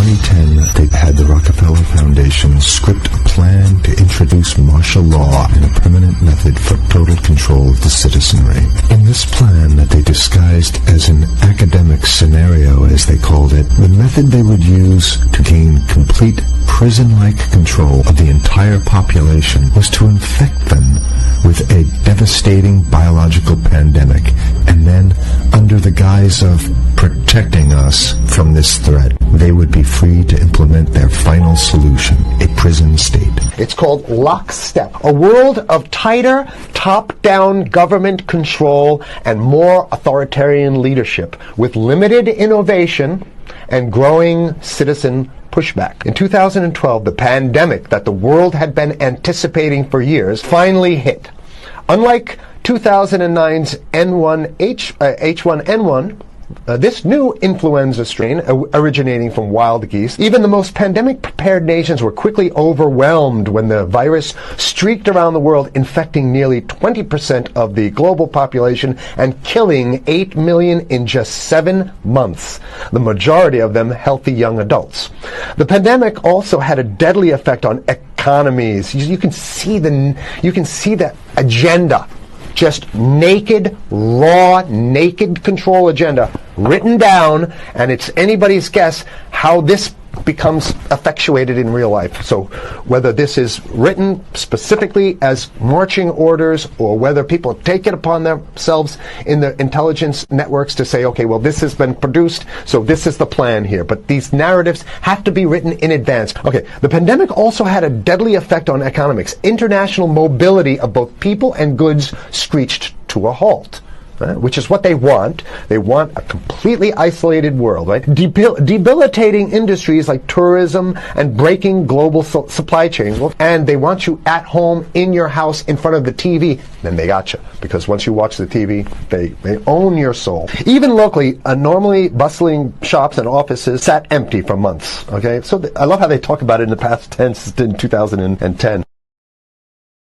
2010, they had the Rockefeller Foundation script a plan to introduce martial law and a permanent method for total control of the citizenry. In this plan that they disguised as an academic scenario, as they called it, the method they would use to gain complete prison-like control of the entire population was to infect them with a devastating biological pandemic, and then, under the guise of protecting us from this threat, they would be free to implement their final solution, a prison state. It's called Lockstep, a world of tighter, top-down government control and more authoritarian leadership, with limited innovation and growing citizen pushback. In 2012, the pandemic that the world had been anticipating for years finally hit. Unlike 2009's H1N1, this new influenza strain originating from wild geese, even the most pandemic-prepared nations were quickly overwhelmed when the virus streaked around the world, infecting nearly 20% of the global population and killing 8 million in just 7 months, the majority of them healthy young adults. The pandemic also had a deadly effect on economies. You can see the agenda. Just naked, raw, naked control agenda written down, and it's anybody's guess how this becomes effectuated in real life. So whether this is written specifically as marching orders, or whether people take it upon themselves in the intelligence networks to say, okay, well, this has been produced, so this is the plan here. But these narratives have to be written in advance. Okay, the pandemic also had a deadly effect on economics. International mobility of both people and goods screeched to a halt. Which is what they want. They want a completely isolated world, right? Debilitating industries like tourism and breaking global supply chains. And they want you at home in your house in front of the TV. Then they got you. Because once you watch the TV, they own your soul. Even locally, normally bustling shops and offices sat empty for months. Okay, so I love how they talk about it in the past tense in 2010.